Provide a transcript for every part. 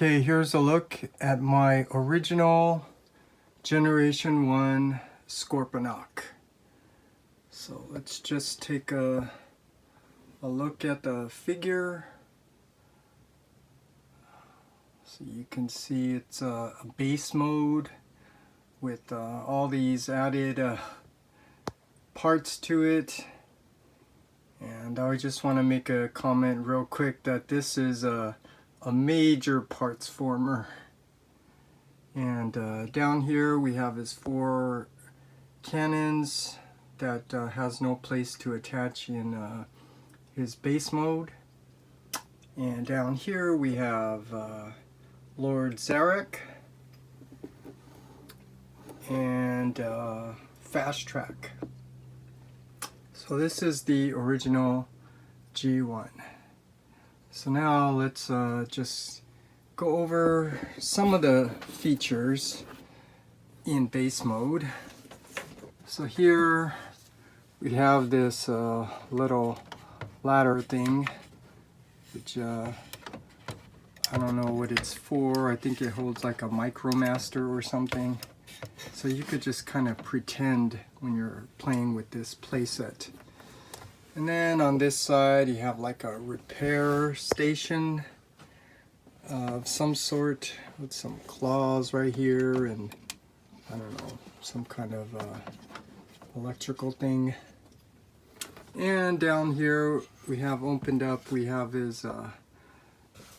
Okay, here's a look at my original Generation 1 Scorponok. So let's just take a look at the figure. So you can see it's a base mode with all these added parts to it. And I just want to make a comment real quick that this is a major parts former. And down here we have his 4 cannons that has no place to attach in his base mode. And down here we have Lord Zarek and Fast Track. So this is the original G1. So now let's just go over some of the features in base mode. So here we have this little ladder thing, which I don't know what it's for. I think it holds like a Micromaster or something. So you could just kind of pretend when you're playing with this playset. And then on this side you have like a repair station of some sort with some claws right here and I don't know, some kind of electrical thing. And down here we have opened up, we have his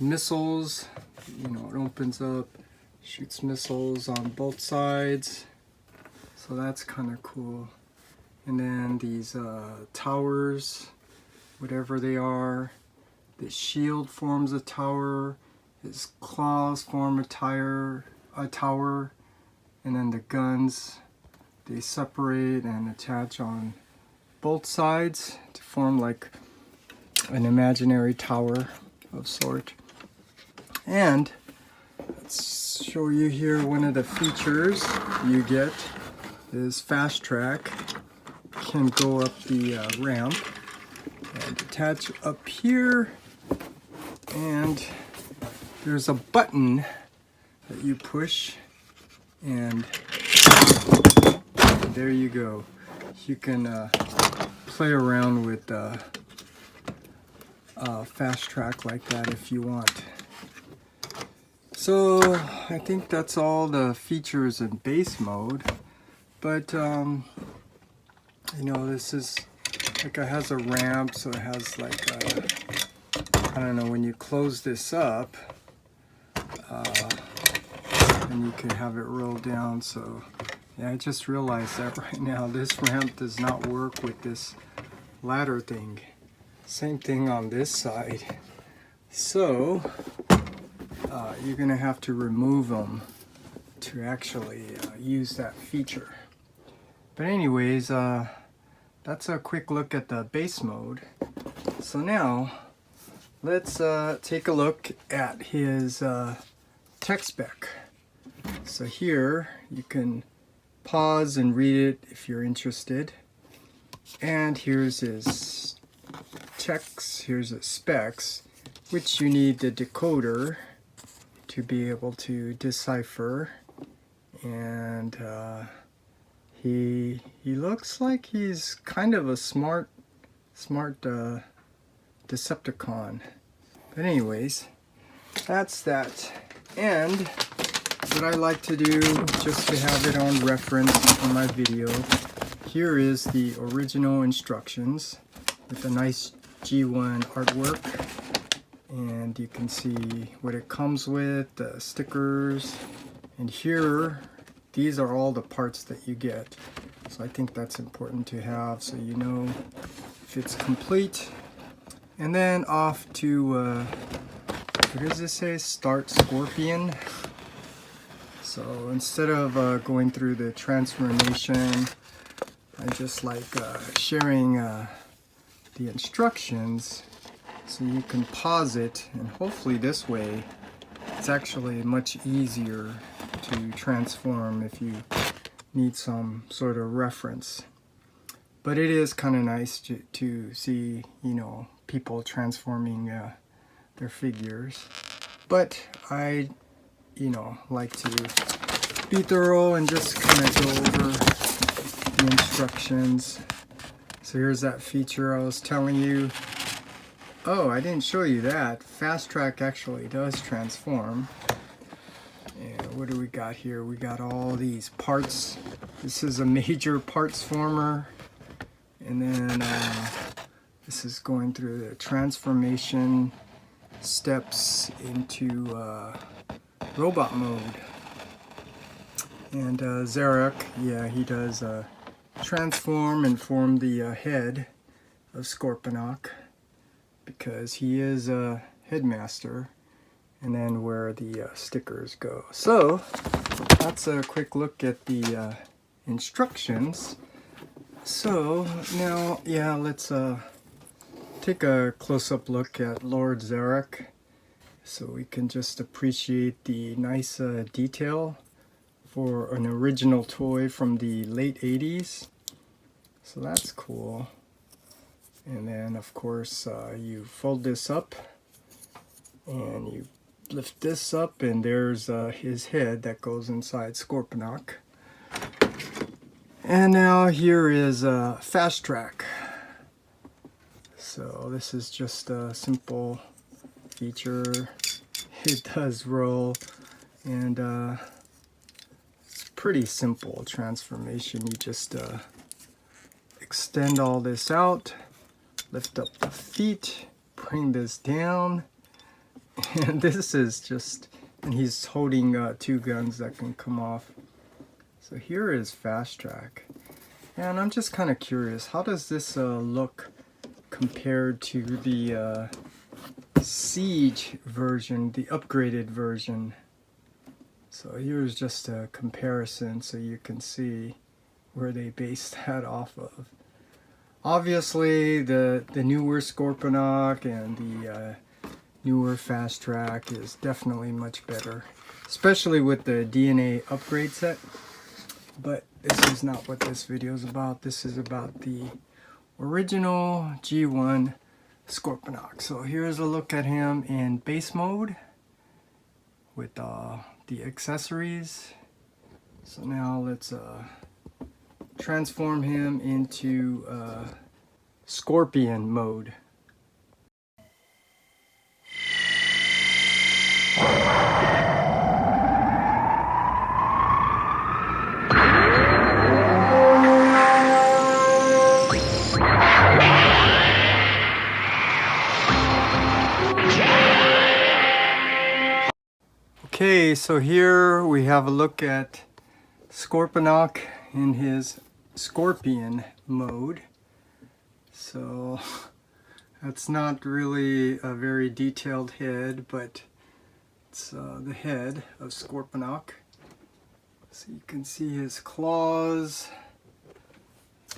missiles. You know, it opens up, shoots missiles on both sides. So that's kind of cool. And then these towers, whatever they are, the shield forms a tower, his claws form a tower, and then the guns, they separate and attach on both sides to form like an imaginary tower of sort. And let's show you here one of the features you get is Fast Track. Can go up the ramp and attach up here, and there's a button that you push and there you go. You can play around with Fast Track like that if you want. So I think that's all the features in base mode, but you know, this is like it has a ramp, so it has like a, I don't know, when you close this up and you can have it roll down. So yeah, I just realized that right now this ramp does not work with this ladder thing. Same thing on this side. So you're gonna have to remove them to actually use that feature. But anyways, that's a quick look at the base mode. So now let's take a look at his tech spec. So here you can pause and read it if you're interested. And here's his text, here's his specs, which you need the decoder to be able to decipher. And he looks like he's kind of a smart Decepticon. But anyways, that's that. And what I like to do, just to have it on reference for my video, here is the original instructions with a nice G1 artwork. And you can see what it comes with, the stickers. And here, these are all the parts that you get. So I think that's important to have so you know if it's complete. And then off to, what does this say? Start Scorpion. So instead of going through the transformation, I just like sharing the instructions so you can pause it, and hopefully this way it's actually much easier to transform if you need some sort of reference. But it is kind of nice to see, you know, people transforming their figures. but I, you know, like to be thorough and just kind of go over the instructions. So here's that feature I was telling you. Oh, I didn't show you that. Fast Track actually does transform. And what do we got here? We got all these parts. This is a major parts former. And then this is going through the transformation steps into robot mode. And Zarek, yeah, he does transform and form the head of Scorponok, because he is a headmaster, and then where the stickers go. So that's a quick look at the instructions. So now, yeah, let's take a close-up look at Lord Zarek, so we can just appreciate the nice detail for an original toy from the late 80s. So that's cool. And then of course you fold this up and you lift this up, and there's his head that goes inside Scorponok. And now here is Fast Track. So this is just a simple feature. It does roll, and it's pretty simple transformation. You just extend all this out, lift up the feet, bring this down, and this is just, and he's holding 2 guns that can come off. So here is Fast Track, and I'm just kind of curious, how does this look compared to the Siege version, the upgraded version? So here's just a comparison so you can see where they based that off of. Obviously the newer Scorponok and the newer Fast Track is definitely much better, especially with the DNA upgrade set. But this is not what this video is about. This is about the original G1 Scorponok. So here's a look at him in base mode with the accessories. So now let's transform him into Scorpion mode. Okay, so here we have a look at Scorponok in his Scorpion mode. So that's not really a very detailed head, but it's the head of Scorponok. So you can see his claws.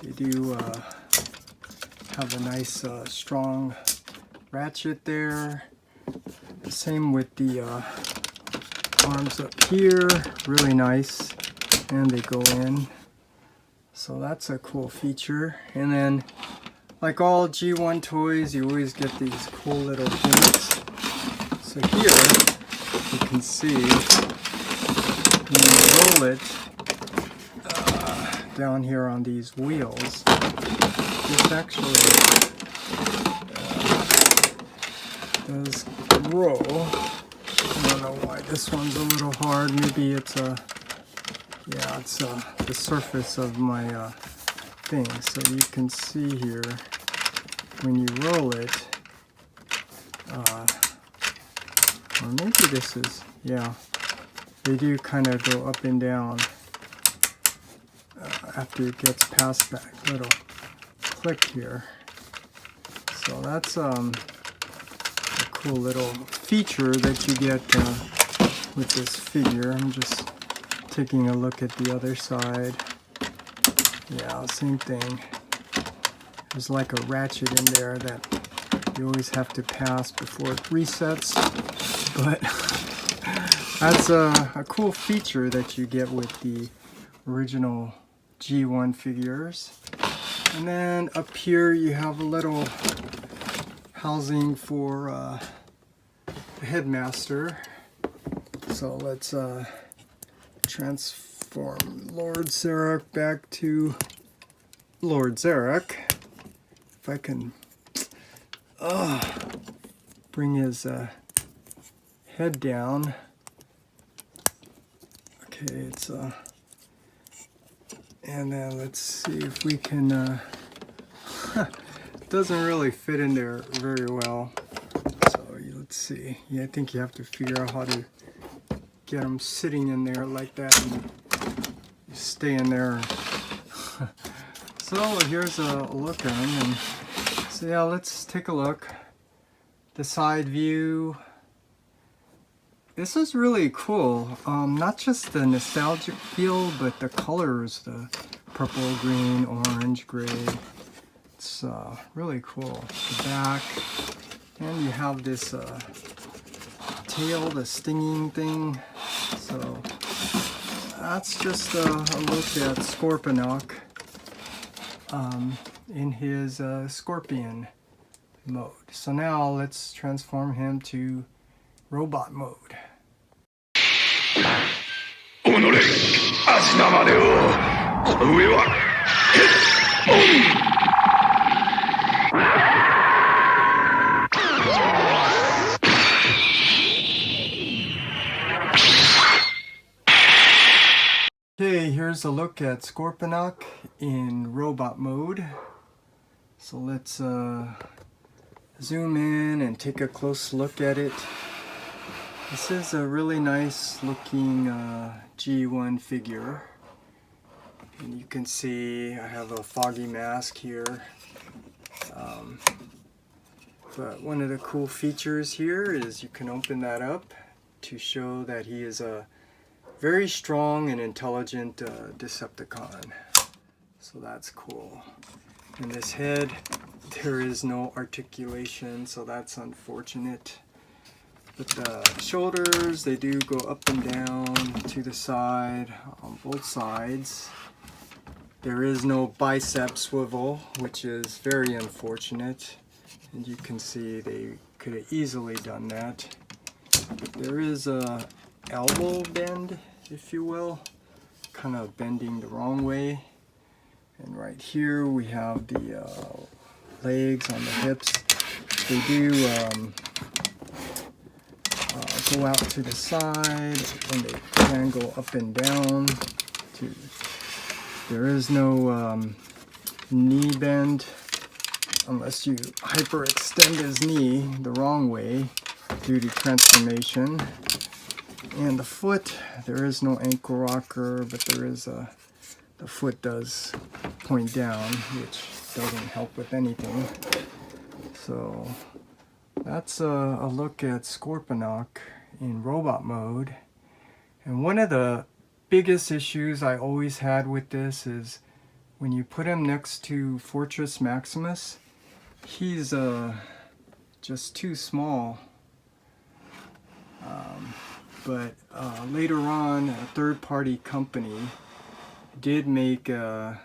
They do have a nice strong ratchet there. Same with the arms up here, really nice, and they go in. So that's a cool feature. And then, like all G1 toys, you always get these cool little things. So here you can see when you roll it down here on these wheels, this actually does roll. I don't know why this one's a little hard. Maybe it's yeah, it's the surface of my thing. So you can see here when you roll it, or maybe this is, yeah, they do kind of go up and down after it gets past that little click here. So that's a cool little feature that you get with this figure. I'm just taking a look at the other side. Yeah, same thing. There's like a ratchet in there that you always have to pass before it resets. But that's a cool feature that you get with the original G1 figures. And then up here you have a little housing for the Headmaster. So let's transform Lord Zarek back to Lord Zarek. If I can bring his head down. Okay, it's and then let's see if we can it doesn't really fit in there very well. So let's see. Yeah, I think you have to figure out how to get him sitting in there like that and stay in there. So here's a look at him, and so yeah, let's take a look. The side view. This is really cool. Not just the nostalgic feel, but the colors, the purple, green, orange, gray. It's really cool. The back, and you have this tail, the stinging thing. So that's just a look at Scorponok in his scorpion mode. So now let's transform him to robot mode. Okay, here's a look at Scorponok in robot mode. So let's zoom in and take a close look at it. This is a really nice looking G1 figure. And you can see I have a foggy mask here. But one of the cool features here is you can open that up to show that he is a very strong and intelligent Decepticon. So that's cool. In this head, there is no articulation, so that's unfortunate. But the shoulders, they do go up and down to the side on both sides. There is no bicep swivel, which is very unfortunate. And you can see they could have easily done that. But there is a elbow bend, if you will, kind of bending the wrong way. And right here we have the legs on the hips. They do go out to the side, and they can go up and down. There is no knee bend unless you hyperextend his knee the wrong way due to transformation. And the foot, there is no ankle rocker, but there is the foot does point down, which doesn't help with anything. So that's a look at Scorponok in robot mode. And one of the biggest issues I always had with this is when you put him next to Fortress Maximus, he's just too small. But later on, a third-party company did make a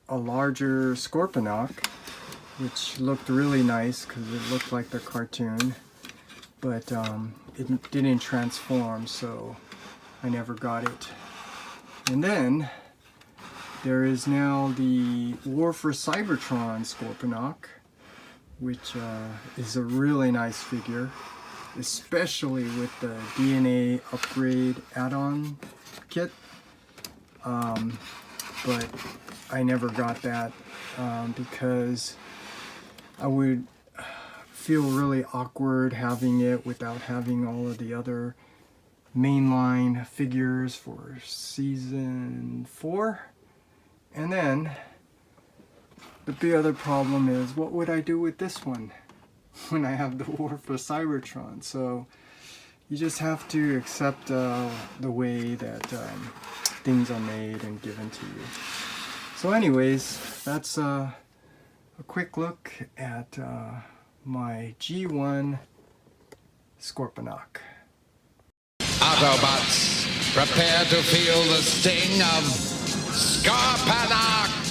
larger Scorponok, which looked really nice because it looked like the cartoon, but it didn't transform, so I never got it. And then there is now the War for Cybertron Scorponok, which is a really nice figure, especially with the DNA upgrade add-on kit. But I never got that because I would feel really awkward having it without having all of the other mainline figures for season 4. And then the big other problem is, what would I do with this one when I have the War for Cybertron? So you just have to accept the way that things are made and given to you. So anyways, that's a quick look at my G1 Scorponok. Autobots, prepare to feel the sting of Scorponok!